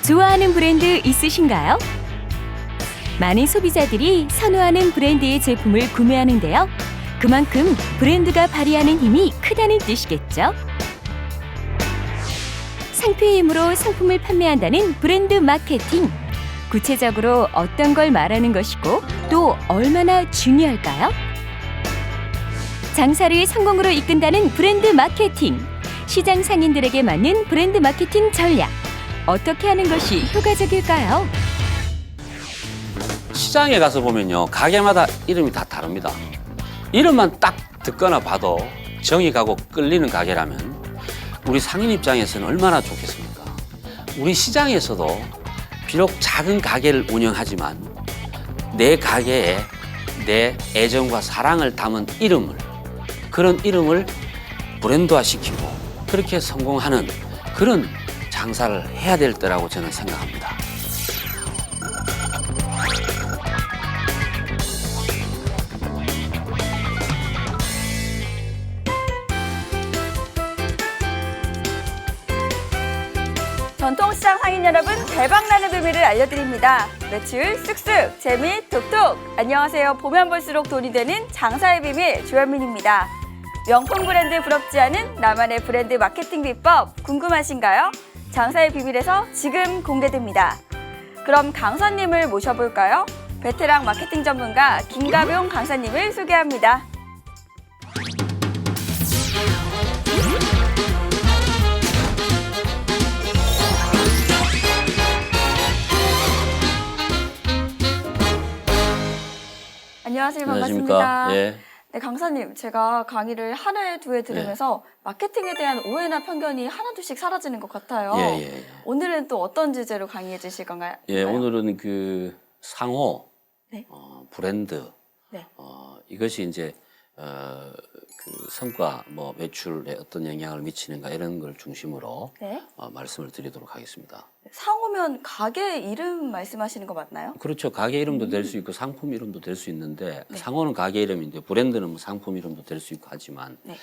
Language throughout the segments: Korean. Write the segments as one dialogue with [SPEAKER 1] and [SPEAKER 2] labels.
[SPEAKER 1] 좋아하는 브랜드 있으신가요? 많은 소비자들이 선호하는 브랜드의 제품을 구매하는데요. 그만큼 브랜드가 발휘하는 힘이 크다는 뜻이겠죠. 상표의 힘으로 상품을 판매한다는 브랜드 마케팅. 구체적으로 어떤 걸 말하는 것이고 또 얼마나 중요할까요? 장사를 성공으로 이끈다는 브랜드 마케팅. 시장 상인들에게 맞는 브랜드 마케팅 전략. 어떻게 하는 것이 효과적일까요?
[SPEAKER 2] 시장에 가서 보면요, 가게마다 이름이 다 다릅니다. 이름만 딱 듣거나 봐도 정이 가고 끌리는 가게라면 우리 상인 입장에서는 얼마나 좋겠습니까? 우리 시장에서도 비록 작은 가게를 운영하지만 내 가게에 내 애정과 사랑을 담은 그런 이름을 브랜드화시키고 그렇게 성공하는 그런 장사를 해야 될 때라고 저는 생각합니다.
[SPEAKER 3] 전통시장 상인 여러분, 대박나는 비밀을 알려드립니다. 매출 쑥쑥, 재미 톡톡. 안녕하세요. 보면 볼수록 돈이 되는 장사의 비밀 조현민입니다. 명품 브랜드 부럽지 않은 나만의 브랜드 마케팅 비법 궁금하신가요? 장사의 비밀에서 지금 공개됩니다. 그럼 강사님을 모셔볼까요? 베테랑 마케팅 전문가 김가병 강사님을 소개합니다. 안녕하세요. 반갑습니다.
[SPEAKER 2] 안녕하십니까? 예.
[SPEAKER 3] 네, 강사님, 제가 강의를 한 회, 두 회 들으면서 마케팅에 대한 오해나 편견이 하나둘씩 사라지는 것 같아요.
[SPEAKER 2] 예.
[SPEAKER 3] 오늘은 또 어떤 주제로 강의해 주실 건가요?
[SPEAKER 2] 예, 오늘은 그 상호,
[SPEAKER 3] 네.
[SPEAKER 2] 브랜드,
[SPEAKER 3] 네.
[SPEAKER 2] 이것이 이제 그 성과, 뭐 매출에 어떤 영향을 미치는가 이런 걸 중심으로
[SPEAKER 3] 네.
[SPEAKER 2] 말씀을 드리도록 하겠습니다.
[SPEAKER 3] 상호면 가게 이름 말씀하시는 거 맞나요?
[SPEAKER 2] 그렇죠. 가게 이름도 될 수 있고 상품 이름도 될 수 있는데
[SPEAKER 3] 네.
[SPEAKER 2] 상호는 가게 이름인데 브랜드는 뭐 상품 이름도 될 수 있고 하지만
[SPEAKER 3] 네.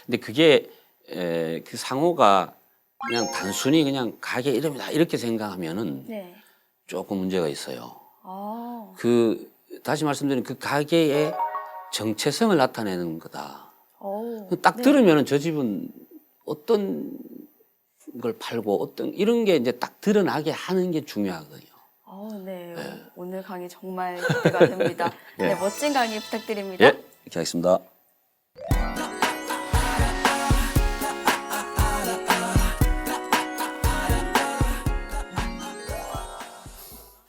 [SPEAKER 2] 근데 그게 그 상호가 그냥 단순히 그냥 가게 이름이다 이렇게 생각하면은
[SPEAKER 3] 네.
[SPEAKER 2] 조금 문제가 있어요.
[SPEAKER 3] 아,
[SPEAKER 2] 다시 말씀드리면 그 가게의 정체성을 나타내는 거다.
[SPEAKER 3] 오,
[SPEAKER 2] 딱
[SPEAKER 3] 네.
[SPEAKER 2] 들으면은 저 집은 어떤 걸 팔고 어떤 이런 게 이제 딱 드러나게 하는 게 중요하거든요.
[SPEAKER 3] 네. 오늘 강의 정말 기대가 됩니다.
[SPEAKER 2] 예.
[SPEAKER 3] 네, 멋진 강의 부탁드립니다.
[SPEAKER 2] 예, 이렇게 하겠습니다.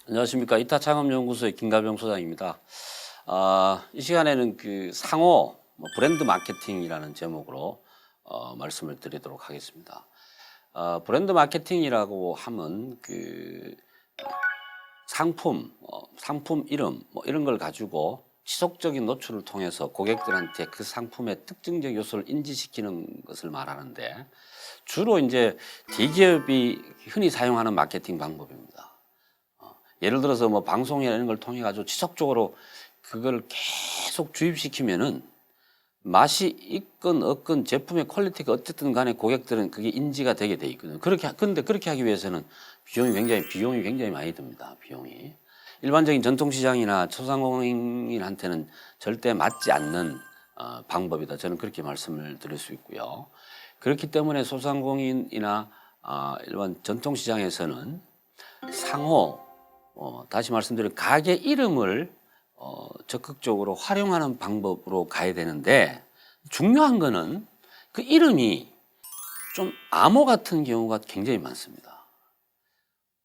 [SPEAKER 2] 안녕하십니까. 이타창업연구소의 김가병 소장입니다. 이 시간에는 그 상호, 브랜드 마케팅이라는 제목으로 말씀을 드리도록 하겠습니다. 브랜드 마케팅이라고 하면 그 상품 이름 이런 걸 가지고 지속적인 노출을 통해서 고객들한테 그 상품의 특징적 요소를 인지시키는 것을 말하는데 주로 이제 대기업이 흔히 사용하는 마케팅 방법입니다. 예를 들어서 뭐 방송이나 이런 걸 통해 가지고 지속적으로 그걸 계속 주입시키면은 맛이 있건 없건 제품의 퀄리티가 어쨌든 간에 고객들은 그게 인지가 되게 돼 있거든요. 근데 그렇게 하기 위해서는 비용이 굉장히 많이 듭니다. 비용이. 일반적인 전통시장이나 소상공인한테는 절대 맞지 않는 방법이다. 저는 그렇게 말씀을 드릴 수 있고요. 그렇기 때문에 소상공인이나 일반 전통시장에서는 상호, 다시 말씀드린 가게 이름을 적극적으로 활용하는 방법으로 가야 되는데 중요한 거는 그 이름이 좀 암호 같은 경우가 굉장히 많습니다.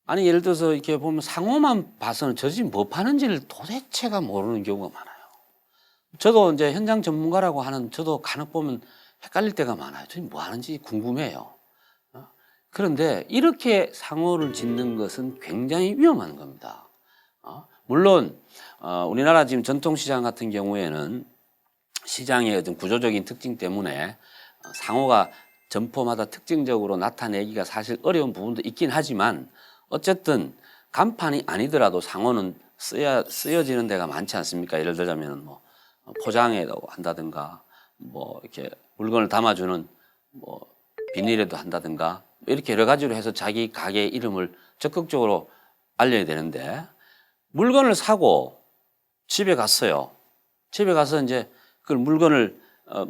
[SPEAKER 2] 아니 예를 들어서 이렇게 보면 상호만 봐서는 저 집 뭐 파는지를 도대체가 모르는 경우가 많아요. 저도 이제 현장 전문가라고 하는 저도 간혹 보면 헷갈릴 때가 많아요. 저 집 뭐 하는지 궁금해요. 그런데 이렇게 상호를 짓는 것은 굉장히 위험한 겁니다. 물론 우리나라 지금 전통시장 같은 경우에는 시장의 어떤 구조적인 특징 때문에 상호가 점포마다 특징적으로 나타내기가 사실 어려운 부분도 있긴 하지만 어쨌든 간판이 아니더라도 상호는 쓰여지는 데가 많지 않습니까? 예를 들자면 뭐 포장에도 한다든가 뭐 이렇게 물건을 담아주는 뭐 비닐에도 한다든가 이렇게 여러 가지로 해서 자기 가게 이름을 적극적으로 알려야 되는데 물건을 사고 집에 갔어요. 집에 가서 이제 그 물건을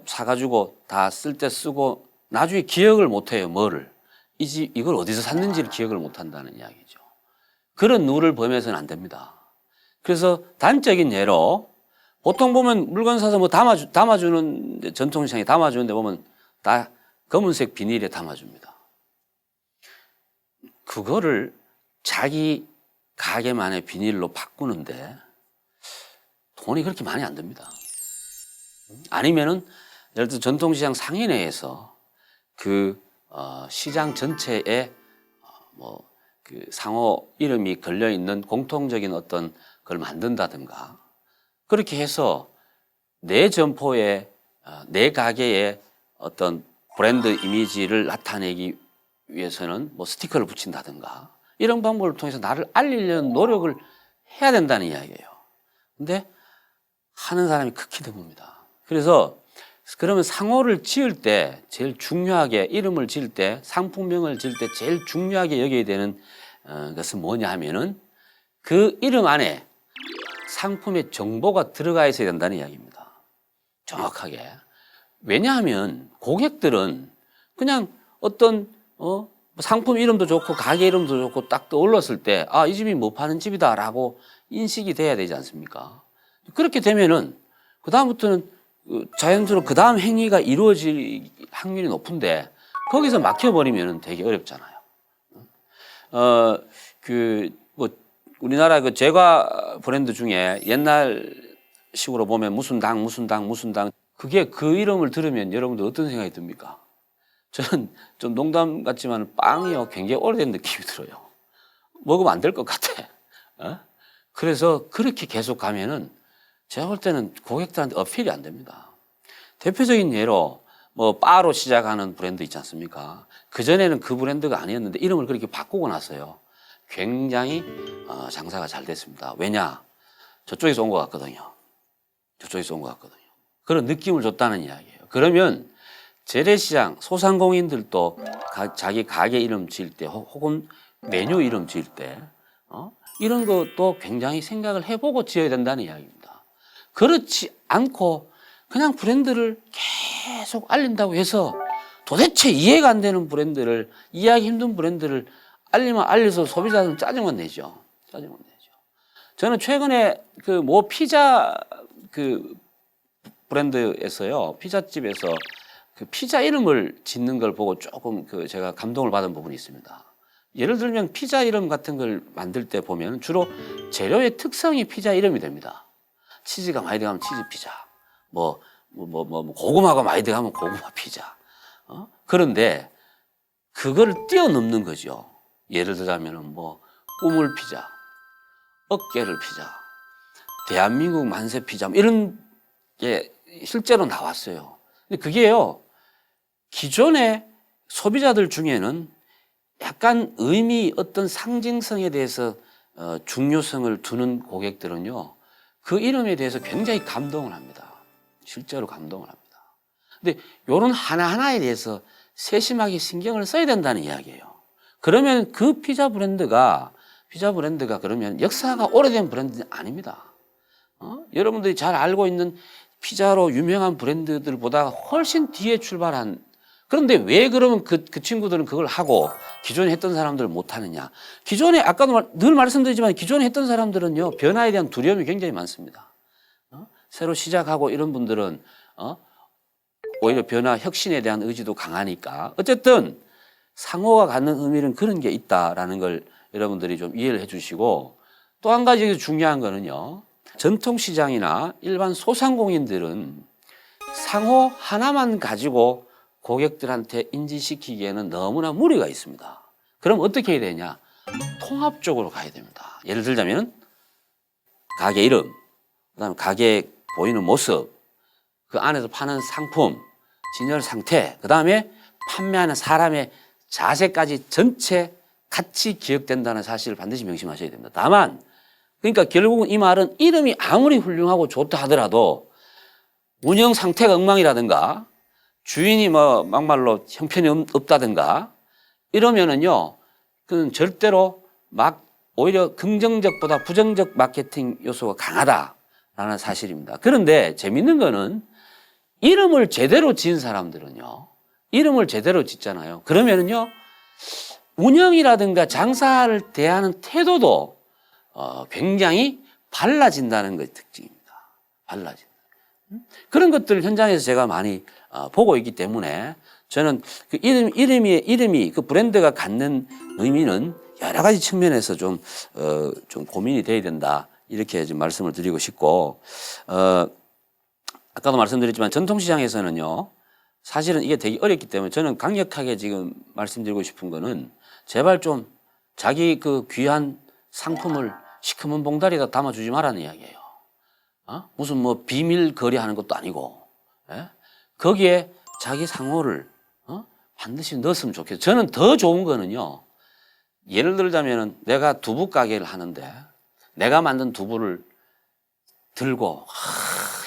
[SPEAKER 2] 사가지고 다 쓸 때 쓰고 나중에 기억을 못 해요. 뭐를. 이걸 어디서 샀는지를 기억을 못 한다는 이야기죠. 그런 누를 범해서는 안 됩니다. 그래서 단적인 예로 보통 보면 물건 사서 뭐 담아주는 전통시장에 담아주는데 보면 다 검은색 비닐에 담아줍니다. 그거를 자기 가게만의 비닐로 바꾸는데 돈이 그렇게 많이 안 듭니다. 아니면은 예를 들어 전통시장 상인회에서 그 시장 전체에 뭐 그 상호 이름이 걸려 있는 공통적인 어떤 걸 만든다든가 그렇게 해서 내 점포에 내 가게에 어떤 브랜드 이미지를 나타내기 위해서는 뭐 스티커를 붙인다든가 이런 방법을 통해서 나를 알리려는 노력을 해야 된다는 이야기예요. 근데 하는 사람이 극히 드뭅니다. 그래서 그러면 상호를 지을 때 제일 중요하게 이름을 지을 때 상품명을 지을 때 제일 중요하게 여겨야 되는 것은 뭐냐 하면은 그 이름 안에 상품의 정보가 들어가 있어야 된다는 이야기입니다. 정확하게. 왜냐하면 고객들은 그냥 어떤 상품 이름도 좋고 가게 이름도 좋고 딱 떠올랐을 때 아, 이 집이 뭐 파는 집이다라고 인식이 돼야 되지 않습니까? 그렇게 되면은 그다음부터는 자연스러워 그 다음 행위가 이루어질 확률이 높은데 거기서 막혀버리면 되게 어렵잖아요. 뭐 우리나라 그 제과 브랜드 중에 옛날 식으로 보면 무슨 당 그게 그 이름을 들으면 여러분들 어떤 생각이 듭니까? 저는 좀 농담 같지만 빵이요 굉장히 오래된 느낌이 들어요. 먹으면 안 될 것 같아. 그래서 그렇게 계속 가면은 제가 볼 때는 고객들한테 어필이 안 됩니다. 대표적인 예로 뭐 바로 시작하는 브랜드 있지 않습니까? 그전에는 그 브랜드가 아니었는데 이름을 그렇게 바꾸고 나서요. 굉장히 장사가 잘 됐습니다. 왜냐? 저쪽에서 온 것 같거든요. 저쪽에서 온 것 같거든요. 그런 느낌을 줬다는 이야기예요. 그러면 재래시장 소상공인들도 자기 가게 이름 지을 때 혹은 메뉴 이름 지을 때 이런 것도 굉장히 생각을 해보고 지어야 된다는 이야기입니다. 그렇지 않고 그냥 브랜드를 계속 알린다고 해서 도대체 이해가 안 되는 브랜드를 이해하기 힘든 브랜드를 알리면 알려서 소비자들은 짜증만 내죠. 짜증만 내죠. 저는 최근에 그 모 피자 그 브랜드에서요. 피자집에서 그 피자 이름을 짓는 걸 보고 조금 그 제가 감동을 받은 부분이 있습니다. 예를 들면 피자 이름 같은 걸 만들 때 보면 주로 재료의 특성이 피자 이름이 됩니다. 치즈가 많이 들어가면 치즈 피자, 뭐 고구마가 많이 들어가면 고구마 피자. 그런데 그걸 뛰어넘는 거죠. 예를 들자면은 뭐 우물 피자, 어깨를 피자, 대한민국 만세 피자 이런 게 실제로 나왔어요. 근데 그게요 기존의 소비자들 중에는 약간 의미 어떤 상징성에 대해서 중요성을 두는 고객들은요. 그 이름에 대해서 굉장히 감동을 합니다. 실제로 감동을 합니다. 근데 이런 하나하나에 대해서 세심하게 신경을 써야 된다는 이야기예요. 그러면 그 피자 브랜드가 그러면 역사가 오래된 브랜드는 아닙니다. 여러분들이 잘 알고 있는 피자로 유명한 브랜드들보다 훨씬 뒤에 출발한 그런데 왜 그러면 그 친구들은 그걸 하고 기존에 했던 사람들은 못하느냐. 기존에 아까도 늘 말씀드리지만 기존에 했던 사람들은요. 변화에 대한 두려움이 굉장히 많습니다. 새로 시작하고 이런 분들은 오히려 변화, 혁신에 대한 의지도 강하니까 어쨌든 상호가 갖는 의미는 그런 게 있다라는 걸 여러분들이 좀 이해를 해 주시고 또 한 가지 중요한 거는요. 전통시장이나 일반 소상공인들은 상호 하나만 가지고 고객들한테 인지시키기에는 너무나 무리가 있습니다. 그럼 어떻게 해야 되냐? 통합적으로 가야 됩니다. 예를 들자면 가게 이름, 그다음에 가게 보이는 모습, 그 안에서 파는 상품, 진열 상태, 그다음에 판매하는 사람의 자세까지 전체 같이 기억된다는 사실을 반드시 명심하셔야 됩니다. 다만 그러니까 결국은 이 말은 이름이 아무리 훌륭하고 좋다 하더라도 운영 상태가 엉망이라든가 주인이 뭐 막말로 형편이 없다든가 이러면은요, 그는 절대로 오히려 긍정적보다 부정적 마케팅 요소가 강하다라는 사실입니다. 그런데 재밌는 거는 이름을 제대로 지은 사람들은요, 이름을 제대로 짓잖아요. 그러면은요, 운영이라든가 장사를 대하는 태도도 굉장히 발라진다는 것이 특징입니다. 발라진다. 그런 것들을 현장에서 제가 많이 보고 있기 때문에 저는 그 이름이 그 브랜드가 갖는 의미는 여러 가지 측면에서 좀 고민이 돼야 된다. 이렇게 좀 말씀을 드리고 싶고, 아까도 말씀드렸지만 전통시장에서는요, 사실은 이게 되게 어렵기 때문에 저는 강력하게 지금 말씀드리고 싶은 거는 제발 좀 자기 그 귀한 상품을 시커먼 봉다리에다 담아주지 말라는 이야기예요. 무슨 뭐 비밀 거래하는 것도 아니고, 예? 거기에 자기 상호를 반드시 넣었으면 좋겠어요. 저는 더 좋은 거는요, 예를 들자면은 내가 두부 가게를 하는데 내가 만든 두부를 들고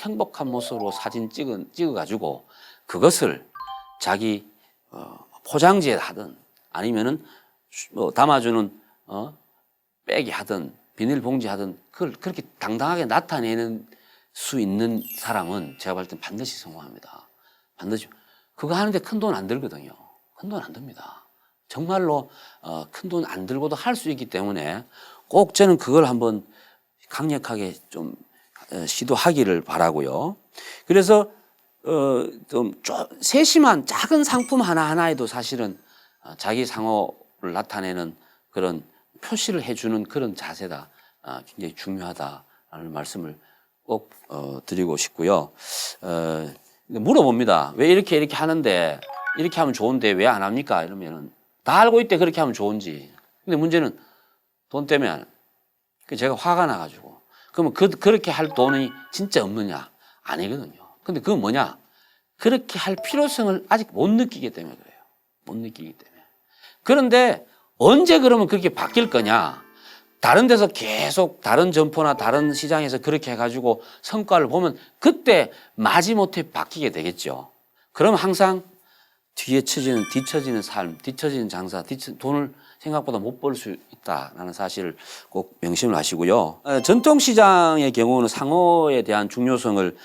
[SPEAKER 2] 행복한 모습으로 사진 찍어가지고 그것을 자기 포장지에 하든 아니면은 뭐 담아주는 백이 하든 비닐봉지 하든 그걸 그렇게 당당하게 나타내는 수 있는 사람은 제가 볼 땐 반드시 성공합니다. 반드시. 그거 하는데 큰 돈 안 들거든요. 큰 돈 안 듭니다. 정말로 큰 돈 안 들고도 할 수 있기 때문에 꼭 저는 그걸 한번 강력하게 좀 시도하기를 바라고요. 그래서 좀 세심한 작은 상품 하나하나에도 사실은 자기 상호를 나타내는 그런 표시를 해주는 그런 자세가 굉장히 중요하다라는 말씀을 꼭 드리고 싶고요. 물어봅니다. 왜 이렇게 하는데 이렇게 하면 좋은데 왜 안 합니까? 이러면은 다 알고 있대 그렇게 하면 좋은지. 근데 문제는 돈 때문에 제가 화가 나가지고 그러면 그렇게 할 돈이 진짜 없느냐? 아니거든요. 근데 그건 뭐냐? 그렇게 할 필요성을 아직 못 느끼기 때문에 그래요. 못 느끼기 때문에. 그런데 언제 그러면 그렇게 바뀔 거냐? 다른 데서 계속 다른 점포나 다른 시장에서 그렇게 해가지고 성과를 보면 그때 마지못해 바뀌게 되겠죠. 그럼 항상 뒤처지는 삶, 뒤처지는 장사, 돈을 생각보다 못 벌 수 있다라는 사실을 꼭 명심을 하시고요. 전통시장의 경우는 상호에 대한 중요성을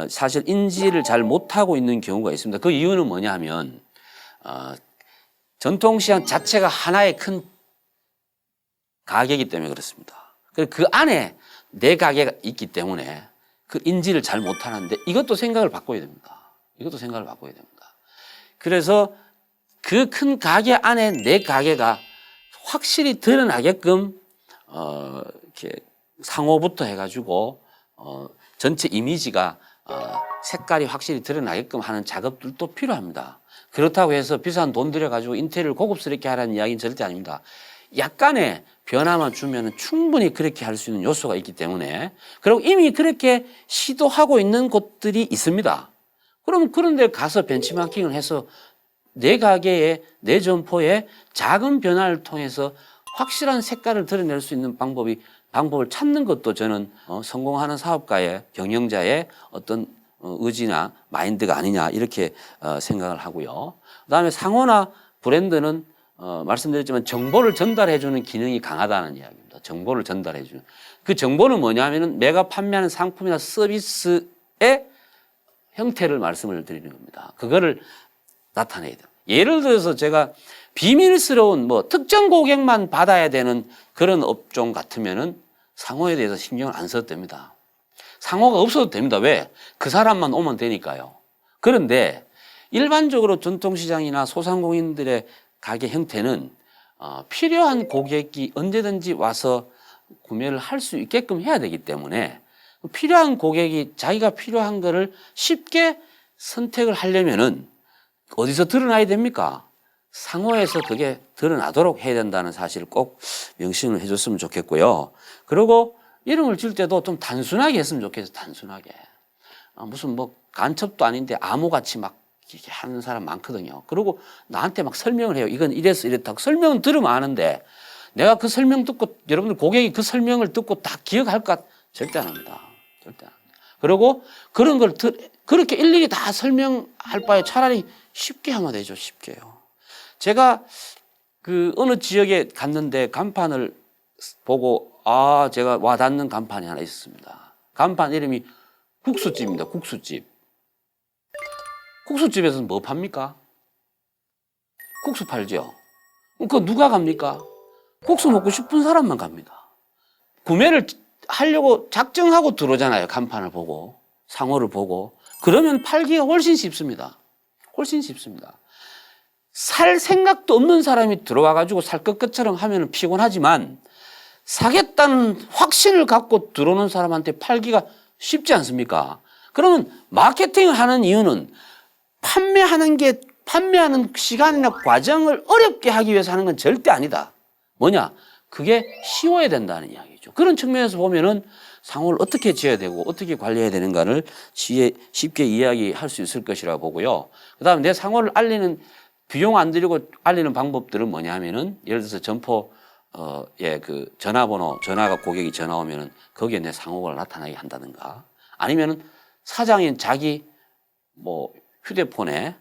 [SPEAKER 2] 사실 인지를 잘 못하고 있는 경우가 있습니다. 그 이유는 뭐냐 하면 전통시장 자체가 하나의 큰 가게이기 때문에 그렇습니다. 그 안에 내 가게가 있기 때문에 그 인지를 잘 못하는데 이것도 생각을 바꿔야 됩니다. 이것도 생각을 바꿔야 됩니다. 그래서 그 큰 가게 안에 내 가게가 확실히 드러나게끔 이렇게 상호부터 해가지고 전체 이미지가 색깔이 확실히 드러나게끔 하는 작업들도 필요합니다. 그렇다고 해서 비싼 돈 들여가지고 인테리어를 고급스럽게 하라는 이야기는 절대 아닙니다. 약간의 변화만 주면 충분히 그렇게 할 수 있는 요소가 있기 때문에 그리고 이미 그렇게 시도하고 있는 곳들이 있습니다. 그럼 그런 데 가서 벤치마킹을 해서 내 가게에 내 점포에 작은 변화를 통해서 확실한 색깔을 드러낼 수 있는 방법을 찾는 것도 저는 성공하는 사업가의 경영자의 어떤 의지나 마인드가 아니냐 이렇게 생각을 하고요. 그다음에 상호나 브랜드는 말씀드렸지만 정보를 전달해주는 기능이 강하다는 이야기입니다. 정보를 전달해주는. 그 정보는 뭐냐면은 내가 판매하는 상품이나 서비스의 형태를 말씀을 드리는 겁니다. 그거를 나타내야 돼요. 예를 들어서 제가 비밀스러운 특정 고객만 받아야 되는 그런 업종 같으면은 상호에 대해서 신경을 안 써도 됩니다. 상호가 없어도 됩니다. 왜? 그 사람만 오면 되니까요. 그런데 일반적으로 전통시장이나 소상공인들의 가게 형태는 필요한 고객이 언제든지 와서 구매를 할 수 있게끔 해야 되기 때문에 필요한 고객이 자기가 필요한 거를 쉽게 선택을 하려면은 어디서 드러나야 됩니까? 상호에서 그게 드러나도록 해야 된다는 사실을 꼭 명심을 해줬으면 좋겠고요. 그리고 이름을 지을 때도 좀 단순하게 했으면 좋겠어요. 단순하게. 무슨 간첩도 아닌데 암호같이 막 이렇게 하는 사람 많거든요. 그리고 나한테 막 설명을 해요. 이건 이래서 이랬다고. 설명은 들으면 아는데 내가 그 설명 듣고 여러분들 고객이 그 설명을 듣고 다 기억할까? 절대 안 합니다. 절대 안 합니다. 그리고 그런 걸 그렇게 일일이 다 설명할 바에 차라리 쉽게 하면 되죠. 쉽게요. 제가 그 어느 지역에 갔는데 간판을 보고 제가 와닿는 간판이 하나 있었습니다. 간판 이름이 국수집입니다. 국수집. 국수집에서는 뭐 팝니까? 국수 팔죠. 그거 누가 갑니까? 국수 먹고 싶은 사람만 갑니다. 구매를 하려고 작정하고 들어오잖아요. 간판을 보고, 상호를 보고. 그러면 팔기가 훨씬 쉽습니다. 훨씬 쉽습니다. 살 생각도 없는 사람이 들어와가지고 살 것처럼 하면 피곤하지만 사겠다는 확신을 갖고 들어오는 사람한테 팔기가 쉽지 않습니까? 그러면 마케팅을 하는 이유는 판매하는 시간이나 과정을 어렵게 하기 위해서 하는 건 절대 아니다. 뭐냐? 그게 쉬워야 된다는 이야기죠. 그런 측면에서 보면은 상호를 어떻게 지어야 되고 어떻게 관리해야 되는가를 쉽게 이야기할 수 있을 것이라고 보고요. 그다음에 내 상호를 알리는 비용 안 들이고 알리는 방법들은 뭐냐면은 예를 들어서 점포 그 전화가 고객이 전화 오면은 거기에 내 상호가 나타나게 한다든가 아니면은 사장인 자기 뭐 휴대폰에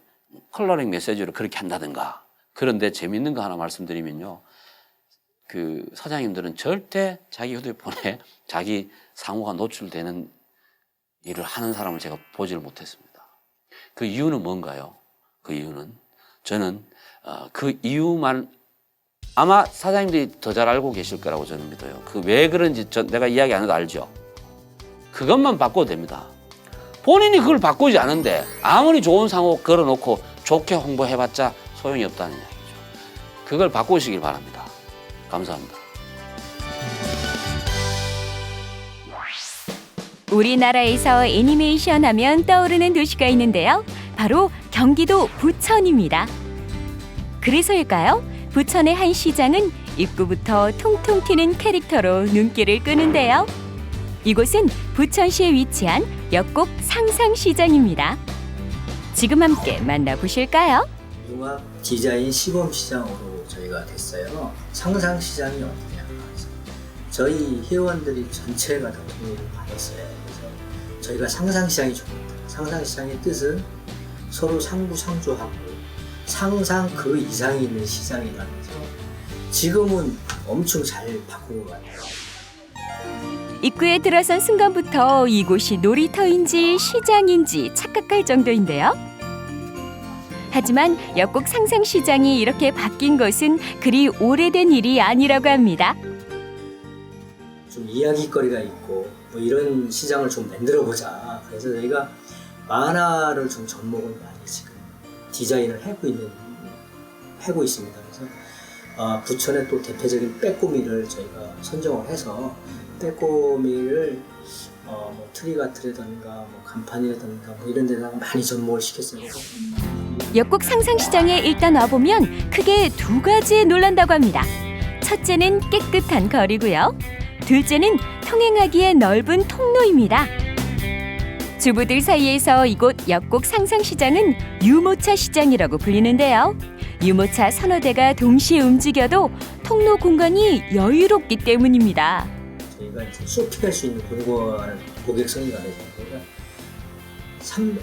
[SPEAKER 2] 컬러링 메시지로 그렇게 한다든가. 그런데 재밌는 거 하나 말씀드리면요. 그 사장님들은 절대 자기 휴대폰에 자기 상호가 노출되는 일을 하는 사람을 제가 보지를 못했습니다. 그 이유는 뭔가요? 그 이유는 저는 그 이유만 아마 사장님들이 더 잘 알고 계실 거라고 저는 믿어요. 그 왜 그런지 내가 이야기 안 해도 알죠. 그것만 바꿔도 됩니다. 본인이 그걸 바꾸지 않은데 아무리 좋은 상호 걸어놓고 좋게 홍보해봤자 소용이 없다는 이야기죠. 그걸 바꾸시길 바랍니다. 감사합니다.
[SPEAKER 1] 우리나라에서 애니메이션 하면 떠오르는 도시가 있는데요. 바로 경기도 부천입니다. 그래서일까요? 부천의 한 시장은 입구부터 통통 튀는 캐릭터로 눈길을 끄는데요. 이곳은 부천시에 위치한 역곡 상상시장입니다. 지금 함께 만나보실까요?
[SPEAKER 4] 융합 디자인 시범시장으로 저희가 됐어요. 상상시장이 어디냐. 저희 회원들이 전체가 다 동의를 받았어요. 그래서 저희가 상상시장이 좋습니다. 상상시장의 뜻은 서로 상부상조하고 상상 그 이상이 있는 시장이라면서 지금은 엄청 잘 바꾼 것 같아요.
[SPEAKER 1] 입구에 들어선 순간부터 이곳이 놀이터인지 시장인지 착각할 정도인데요. 하지만 역곡 상상시장이 이렇게 바뀐 것은 그리 오래된 일이 아니라고 합니다.
[SPEAKER 4] 좀 이야기거리가 있고 뭐 이런 시장을 좀 만들어보자. 그래서 저희가 만화를 좀 접목을 많이 지금 디자인을 하고 있습니다. 그래서 부천의 또 대표적인 빼꼬미를 저희가 선정을 해서 빼꼬미를 뭐 트리가트라든가 뭐 간판이라든가 뭐 이런 데다가 많이 접목을 시켰어요.
[SPEAKER 1] 역곡 상상시장에 일단 와보면 크게 두 가지에 놀란다고 합니다. 첫째는 깨끗한 거리고요. 둘째는 통행하기에 넓은 통로입니다. 주부들 사이에서 이곳 역곡 상상시장은 유모차 시장이라고 불리는데요. 유모차 서너 대가 동시에 움직여도 통로 공간이 여유롭기 때문입니다.
[SPEAKER 4] 저희가 이제 쇼핑할 수 있는 공간을 고객성이 가해서 저희가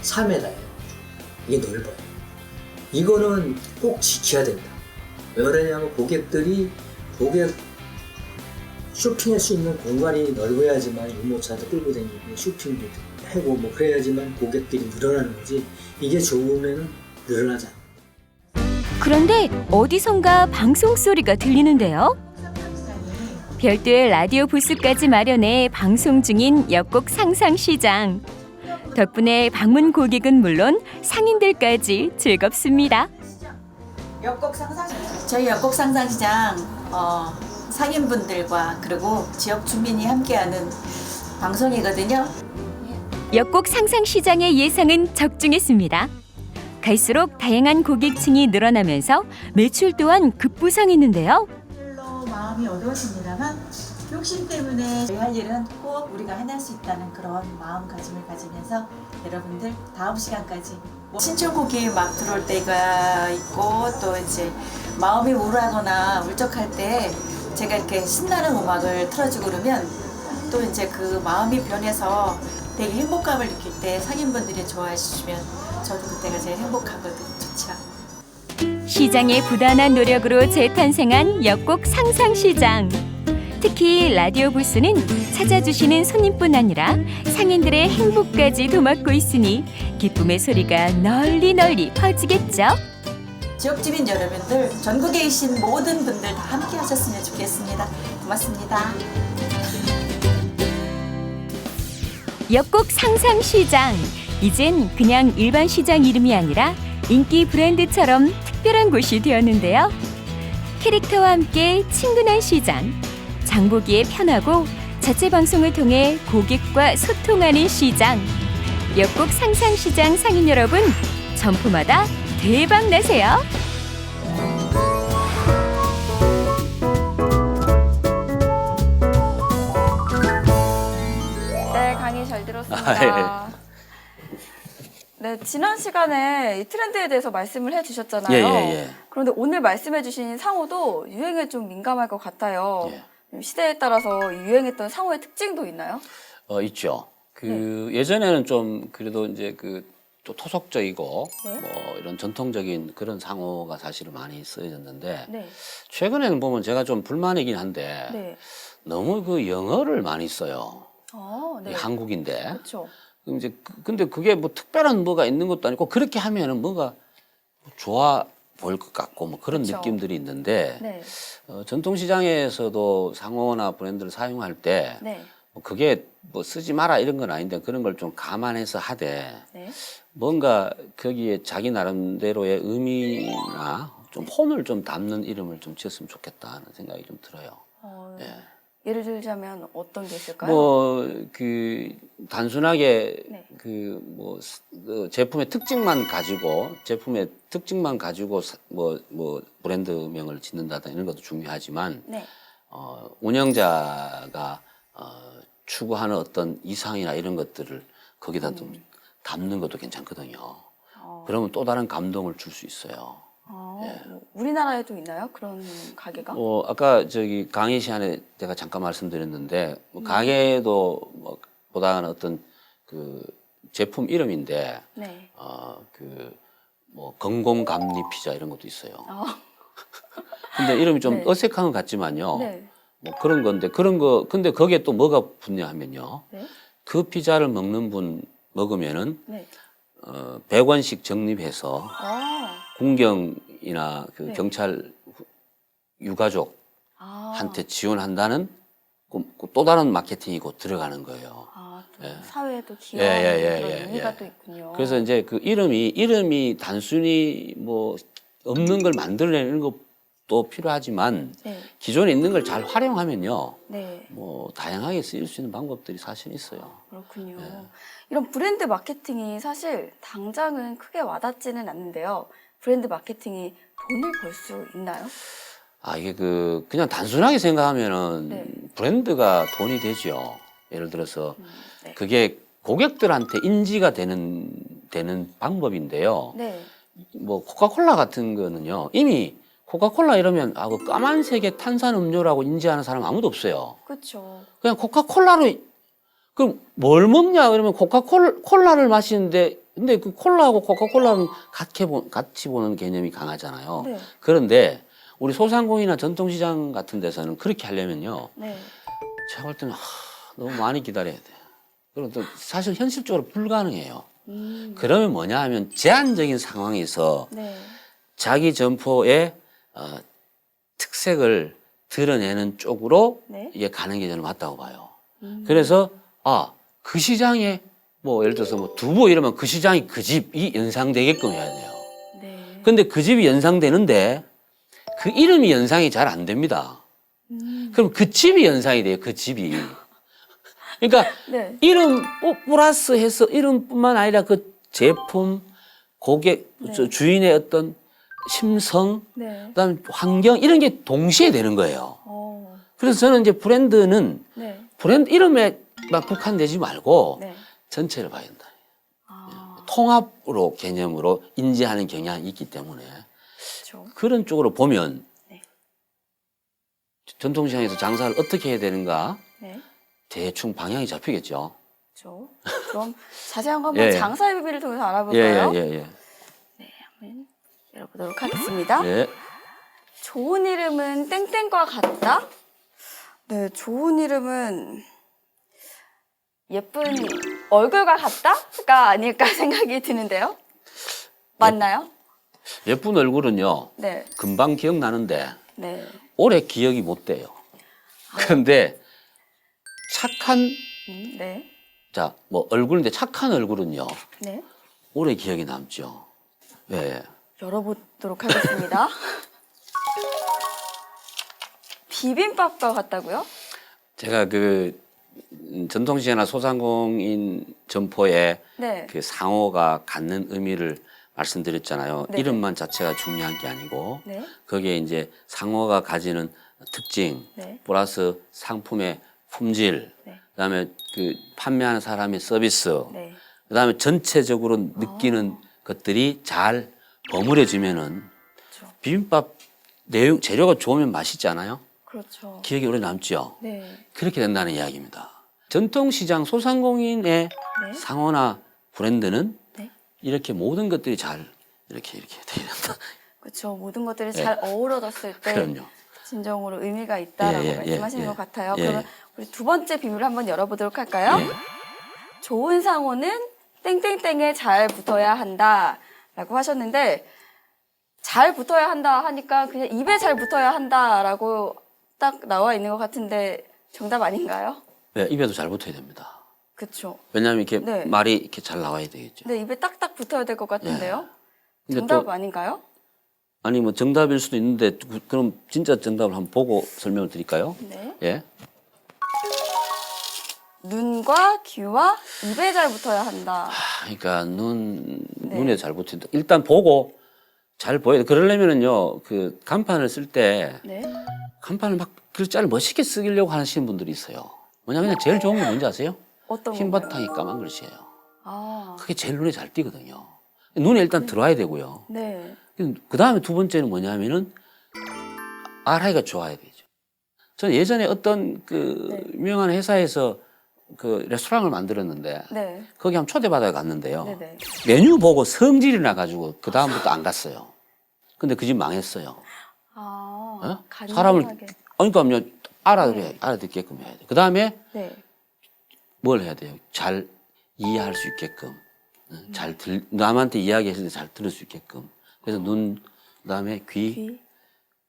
[SPEAKER 4] 3m예요. 이게 넓어요. 이거는 꼭 지켜야 된다. 왜 그러냐면 쇼핑할 수 있는 공간이 넓어야지만 유모차도 끌고 다니고 쇼핑도 하고 뭐 그래야지만 고객들이 늘어나는 거지 이게 좋으면 늘어나지 않아요.
[SPEAKER 1] 그런데 어디선가 방송 소리가 들리는데요. 별도의 라디오 부스까지 마련해 방송 중인 역곡 상상시장. 덕분에 방문 고객은 물론 상인들까지 즐겁습니다.
[SPEAKER 5] 저희 역곡 상상시장 상인분들과 그리고 지역 주민이 함께하는 방송이거든요.
[SPEAKER 1] 역곡 상상시장의 예상은 적중했습니다. 갈수록 다양한 고객층이 늘어나면서 매출 또한 급부상했는데요.
[SPEAKER 5] 별로 마음이 어려우십니다만 욕심 때문에 할 일은 꼭 우리가 해낼 수 있다는 그런 마음가짐을 가지면서 여러분들 다음 시간까지 신청곡이 막 들어올 때가 있고 또 이제 마음이 우울하거나 울적할 때 제가 이렇게 신나는 음악을 틀어주고 그러면 또 이제 그 마음이 변해서 되게 행복감을 느낄 때 상인분들이 좋아해 주시면 저도 그때가 제일 행복하거든요. 좋죠.
[SPEAKER 1] 시장의 부단한 노력으로 재탄생한 역곡 상상시장. 특히 라디오 부스는 찾아주시는 손님뿐 아니라 상인들의 행복까지 도맡고 있으니 기쁨의 소리가 널리 널리 퍼지겠죠.
[SPEAKER 5] 지역 주민 여러분들, 전국에 계신 모든 분들 다 함께 하셨으면 좋겠습니다. 고맙습니다.
[SPEAKER 1] 역곡 상상시장. 이젠 그냥 일반 시장 이름이 아니라 인기 브랜드처럼 특별한 곳이 되었는데요. 캐릭터와 함께 친근한 시장. 장보기에 편하고 자체 방송을 통해 고객과 소통하는 시장. 역곡 상상시장 상인 여러분, 점포마다 대박 나세요.
[SPEAKER 3] 네, 강의 잘 들었습니다.
[SPEAKER 2] 아,
[SPEAKER 3] 네, 지난 시간에 이 트렌드에 대해서 말씀을 해주셨잖아요.
[SPEAKER 2] 예.
[SPEAKER 3] 그런데 오늘 말씀해주신 상호도 유행에 좀 민감할 것 같아요.
[SPEAKER 2] 예.
[SPEAKER 3] 시대에 따라서 유행했던 상호의 특징도 있나요?
[SPEAKER 2] 있죠. 예전에는 좀 그래도 이제 또 토속적이고
[SPEAKER 3] 네.
[SPEAKER 2] 뭐 이런 전통적인 그런 상호가 사실은 많이 쓰여졌는데
[SPEAKER 3] 네.
[SPEAKER 2] 최근에는 보면 제가 좀 불만이긴 한데
[SPEAKER 3] 네.
[SPEAKER 2] 너무 영어를 많이 써요.
[SPEAKER 3] 네.
[SPEAKER 2] 한국인데.
[SPEAKER 3] 그렇죠.
[SPEAKER 2] 그럼 이제 근데 그게 뭐 특별한 뭐가 있는 것도 아니고 그렇게 하면은 뭔가 좋아 보일 것 같고 뭐 그런
[SPEAKER 3] 그쵸.
[SPEAKER 2] 느낌들이 있는데
[SPEAKER 3] 네.
[SPEAKER 2] 전통시장에서도 상호나 브랜드를 사용할 때
[SPEAKER 3] 네.
[SPEAKER 2] 그게 뭐 쓰지 마라 이런 건 아닌데 그런 걸 좀 감안해서 하되
[SPEAKER 3] 네.
[SPEAKER 2] 뭔가 거기에 자기 나름대로의 의미나 좀 혼을 좀 담는 이름을 좀 지었으면 좋겠다는 생각이 좀 들어요.
[SPEAKER 3] 예. 예를 들자면 어떤 게 있을까요?
[SPEAKER 2] 뭐 단순하게
[SPEAKER 3] 네.
[SPEAKER 2] 그 제품의 특징만 가지고 뭐 브랜드명을 짓는다든 이런 것도 중요하지만
[SPEAKER 3] 네.
[SPEAKER 2] 운영자가 추구하는 어떤 이상이나 이런 것들을 거기다 좀 담는 것도 괜찮거든요. 그러면 또 다른 감동을 줄 수 있어요.
[SPEAKER 3] 뭐 우리나라에도 있나요? 그런 가게가?
[SPEAKER 2] 아까 강의 시간에 제가 잠깐 말씀드렸는데 가게도 뭐 보다는 어떤 그 제품 이름인데
[SPEAKER 3] 네.
[SPEAKER 2] 뭐 건공감리 피자 이런 것도 있어요.
[SPEAKER 3] 아,
[SPEAKER 2] 근데 이름이 좀
[SPEAKER 3] 네.
[SPEAKER 2] 어색한 것 같지만요.
[SPEAKER 3] 네.
[SPEAKER 2] 뭐 그런 건데 근데 거기에 또 뭐가 붙냐 하면요.
[SPEAKER 3] 네.
[SPEAKER 2] 그 피자를 먹는 분 먹으면은
[SPEAKER 3] 네.
[SPEAKER 2] 100원씩 적립해서
[SPEAKER 3] 아.
[SPEAKER 2] 군경이나
[SPEAKER 3] 네.
[SPEAKER 2] 경찰 유가족한테
[SPEAKER 3] 아.
[SPEAKER 2] 지원한다는 또 다른 마케팅이 곧 들어가는 거예요.
[SPEAKER 3] 또
[SPEAKER 2] 예.
[SPEAKER 3] 사회에도 기여하는 그런 의미가
[SPEAKER 2] 예.
[SPEAKER 3] 또 있군요.
[SPEAKER 2] 그래서 이제 그 이름이 단순히 뭐 없는 걸 만들어내는 것도 필요하지만
[SPEAKER 3] 네.
[SPEAKER 2] 기존에 있는 걸 잘 활용하면요.
[SPEAKER 3] 네.
[SPEAKER 2] 뭐 다양하게 쓰일 수 있는 방법들이 사실 있어요.
[SPEAKER 3] 그렇군요.
[SPEAKER 2] 네.
[SPEAKER 3] 이런 브랜드 마케팅이 사실 당장은 크게 와닿지는 않는데요. 브랜드 마케팅이 돈을 벌 수 있나요?
[SPEAKER 2] 이게 그냥 단순하게 생각하면은
[SPEAKER 3] 네.
[SPEAKER 2] 브랜드가 돈이 되죠. 예를 들어서
[SPEAKER 3] 네.
[SPEAKER 2] 그게 고객들한테 인지가 되는 방법인데요.
[SPEAKER 3] 네.
[SPEAKER 2] 뭐 코카콜라 같은 거는요. 이미 코카콜라 이러면 그 까만색의 탄산음료라고 인지하는 사람 아무도 없어요.
[SPEAKER 3] 그렇죠.
[SPEAKER 2] 그냥 코카콜라로 그럼 뭘 먹냐 그러면 콜라를 마시는데 근데 그 콜라하고 코카콜라는 같이 보는 개념이 강하잖아요.
[SPEAKER 3] 네.
[SPEAKER 2] 그런데 우리 소상공인이나 전통시장 같은 데서는 그렇게 하려면요.
[SPEAKER 3] 네.
[SPEAKER 2] 제가 볼 때는 너무 많이 기다려야 돼요. 그리고 또 사실 현실적으로 불가능해요. 그러면 뭐냐 하면 제한적인 상황에서
[SPEAKER 3] 네.
[SPEAKER 2] 자기 점포의 특색을 드러내는 쪽으로
[SPEAKER 3] 네.
[SPEAKER 2] 이게 가는 게 저는 맞다고 봐요. 그래서 그 시장에 뭐 예를 들어서 뭐 두부 이러면 그 시장이 그 집이 연상되게끔 해야 돼요.
[SPEAKER 3] 네.
[SPEAKER 2] 근데 그 집이 연상되는데 그 이름이 연상이 잘 안 됩니다. 그럼 그 집이 연상이 돼요. 그 집이. 그러니까
[SPEAKER 3] 네.
[SPEAKER 2] 이름 플러스 해서 이름뿐만 아니라 그 제품, 고객,
[SPEAKER 3] 네.
[SPEAKER 2] 주인의 어떤 심성,
[SPEAKER 3] 네.
[SPEAKER 2] 그다음에 환경 이런 게 동시에 되는 거예요.
[SPEAKER 3] 어.
[SPEAKER 2] 그래서 저는 이제 브랜드는
[SPEAKER 3] 네.
[SPEAKER 2] 브랜드 이름에만 국한되지 말고
[SPEAKER 3] 네.
[SPEAKER 2] 전체를 봐야 된다.
[SPEAKER 3] 아,
[SPEAKER 2] 통합으로 개념으로 인지하는 경향이 있기 때문에
[SPEAKER 3] 그렇죠.
[SPEAKER 2] 그런 쪽으로 보면
[SPEAKER 3] 네.
[SPEAKER 2] 전통시장에서 장사를 어떻게 해야 되는가
[SPEAKER 3] 네.
[SPEAKER 2] 대충 방향이 잡히겠죠.
[SPEAKER 3] 그렇죠. 그럼 자세한 거 한번
[SPEAKER 2] 예.
[SPEAKER 3] 장사의 비밀을 통해서 알아볼까요?
[SPEAKER 2] 예.
[SPEAKER 3] 한번 열어보도록 하겠습니다.
[SPEAKER 2] 네.
[SPEAKER 3] 좋은 이름은 땡땡과 같다? 네, 좋은 이름은 예쁜 얼굴과 같다가 아닐까 생각이 드는데요. 맞나요?
[SPEAKER 2] 예쁜 얼굴은요,
[SPEAKER 3] 네,
[SPEAKER 2] 금방 기억나는데
[SPEAKER 3] 네.
[SPEAKER 2] 오래 기억이 못 돼요. 그런데 착한,
[SPEAKER 3] 네,
[SPEAKER 2] 자, 뭐 얼굴인데 착한 얼굴은요,
[SPEAKER 3] 네.
[SPEAKER 2] 오래 기억이 남죠. 예.
[SPEAKER 3] 열어보도록 하겠습니다. 비빔밥과 같다고요?
[SPEAKER 2] 제가 그 전통시장이나 소상공인 점포에
[SPEAKER 3] 네.
[SPEAKER 2] 그 상호가 갖는 의미를 말씀드렸잖아요.
[SPEAKER 3] 네.
[SPEAKER 2] 이름만 자체가 중요한 게 아니고
[SPEAKER 3] 네.
[SPEAKER 2] 거기에 이제 상호가 가지는 특징
[SPEAKER 3] 네.
[SPEAKER 2] 플러스 상품의 품질,
[SPEAKER 3] 네.
[SPEAKER 2] 그다음에 그 판매하는 사람의 서비스,
[SPEAKER 3] 네.
[SPEAKER 2] 그다음에 전체적으로 느끼는 것들이 잘 버무려지면은
[SPEAKER 3] 그렇죠.
[SPEAKER 2] 비빔밥 내용 재료가 좋으면 맛있지 않아요?
[SPEAKER 3] 그렇죠.
[SPEAKER 2] 기억이 오래 남죠.
[SPEAKER 3] 네.
[SPEAKER 2] 그렇게 된다는 이야기입니다. 전통시장 소상공인의
[SPEAKER 3] 네.
[SPEAKER 2] 상호나 브랜드는
[SPEAKER 3] 네.
[SPEAKER 2] 이렇게 모든 것들이 잘 이렇게 돼야 된다.
[SPEAKER 3] 그렇죠. 모든 것들이
[SPEAKER 2] 네.
[SPEAKER 3] 잘 어우러졌을 때
[SPEAKER 2] 그럼요.
[SPEAKER 3] 진정으로 의미가 있다라고
[SPEAKER 2] 예, 예,
[SPEAKER 3] 말씀하시는
[SPEAKER 2] 예,
[SPEAKER 3] 것 같아요.
[SPEAKER 2] 예.
[SPEAKER 3] 그러면 우리 두 번째 비밀을 한번 열어보도록 할까요?
[SPEAKER 2] 예.
[SPEAKER 3] 좋은 상호는 땡땡땡에 잘 붙어야 한다라고 하셨는데 잘 붙어야 한다 하니까 그냥 입에 잘 붙어야 한다라고 딱 나와 있는 것 같은데 정답 아닌가요?
[SPEAKER 2] 네, 입에도 잘 붙어야 됩니다.
[SPEAKER 3] 그렇죠.
[SPEAKER 2] 왜냐하면 이렇게
[SPEAKER 3] 네.
[SPEAKER 2] 말이 이렇게 잘 나와야 되겠죠.
[SPEAKER 3] 근데 입에 딱딱 붙어야 될 것 같은데요?
[SPEAKER 2] 근데
[SPEAKER 3] 정답
[SPEAKER 2] 또
[SPEAKER 3] 아닌가요?
[SPEAKER 2] 아니 뭐 정답일 수도 있는데 그럼 진짜 정답을 한번 보고 설명을 드릴까요?
[SPEAKER 3] 네.
[SPEAKER 2] 예.
[SPEAKER 3] 눈과 귀와 입에 잘 붙어야 한다.
[SPEAKER 2] 그러니까
[SPEAKER 3] 네.
[SPEAKER 2] 눈에 잘 붙인다. 일단 보고 잘 보여야 돼. 그러려면은요 그 간판을 쓸 때
[SPEAKER 3] 네.
[SPEAKER 2] 간판을 막 글자를 멋있게 쓰려고 하시는 분들이 있어요. 뭐냐면 제일 좋은 게 뭔지 아세요?
[SPEAKER 3] 어떤
[SPEAKER 2] 흰
[SPEAKER 3] 건가요?
[SPEAKER 2] 바탕이 까만 글씨예요.
[SPEAKER 3] 아,
[SPEAKER 2] 그게 제일 눈에 잘 띄거든요. 눈에 일단 들어와야 되고요.
[SPEAKER 3] 네.
[SPEAKER 2] 그 다음에 두 번째는 뭐냐면은 알아이가 좋아야 되죠. 저는 예전에 어떤 그
[SPEAKER 3] 네.
[SPEAKER 2] 유명한 회사에서 그 레스토랑을 만들었는데
[SPEAKER 3] 네.
[SPEAKER 2] 거기 한번 초대받아 갔는데요.
[SPEAKER 3] 네네.
[SPEAKER 2] 메뉴 보고 성질이 나가지고 그 다음부터 안 갔어요. 근데 그 집 망했어요.
[SPEAKER 3] 아,
[SPEAKER 2] 어?
[SPEAKER 3] 간단하게.
[SPEAKER 2] 그러니까 알아듣게끔 해야 돼. 그 다음에
[SPEAKER 3] 네.
[SPEAKER 2] 뭘 해야 돼요? 잘 이해할 수 있게끔, 남한테 이야기했을 때 잘 들을 수 있게끔. 그래서 눈, 그다음에 귀,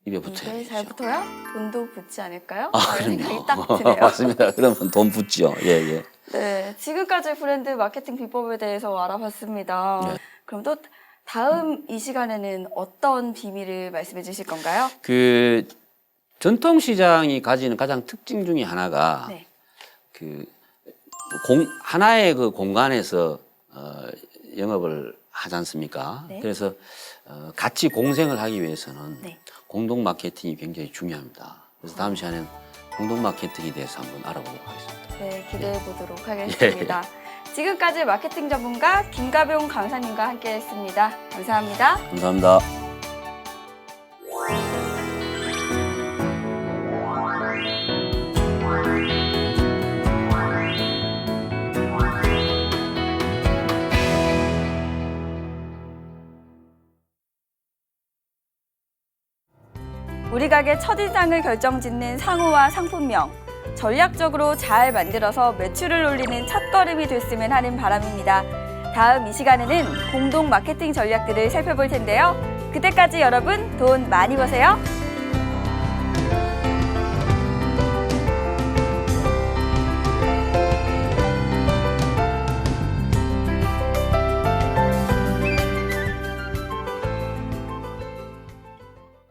[SPEAKER 2] 입에 붙어야
[SPEAKER 3] 입에
[SPEAKER 2] 되죠.
[SPEAKER 3] 잘 붙어야 돈도 붙지 않을까요?
[SPEAKER 2] 아,
[SPEAKER 3] 라는
[SPEAKER 2] 그럼요.
[SPEAKER 3] 생각이 딱 드네요.
[SPEAKER 2] 맞습니다. 그러면 돈 붙죠. 예, 예.
[SPEAKER 3] 네, 지금까지 브랜드 마케팅 비법에 대해서 알아봤습니다.
[SPEAKER 2] 네.
[SPEAKER 3] 그럼 또 다음 이 시간에는 어떤 비밀을 말씀해 주실 건가요?
[SPEAKER 2] 그 전통시장이 가지는 가장 특징 중에 하나가
[SPEAKER 3] 네.
[SPEAKER 2] 하나의 그 공간에서 영업을 하지 않습니까?
[SPEAKER 3] 네.
[SPEAKER 2] 그래서 같이 공생을 하기 위해서는
[SPEAKER 3] 네.
[SPEAKER 2] 공동 마케팅이 굉장히 중요합니다. 그래서 다음 시간에는 공동 마케팅에 대해서 한번 알아보도록 하겠습니다.
[SPEAKER 3] 네, 기대해 보도록 하겠습니다. 지금까지 마케팅 전문가 김가병 강사님과 함께했습니다. 감사합니다.
[SPEAKER 2] 감사합니다.
[SPEAKER 3] 우리 가게 첫인상을 결정짓는 상호와 상품명, 전략적으로 잘 만들어서 매출을 올리는 첫걸음이 됐으면 하는 바람입니다. 다음 이 시간에는 공동 마케팅 전략들을 살펴볼 텐데요. 그때까지 여러분 돈 많이 버세요.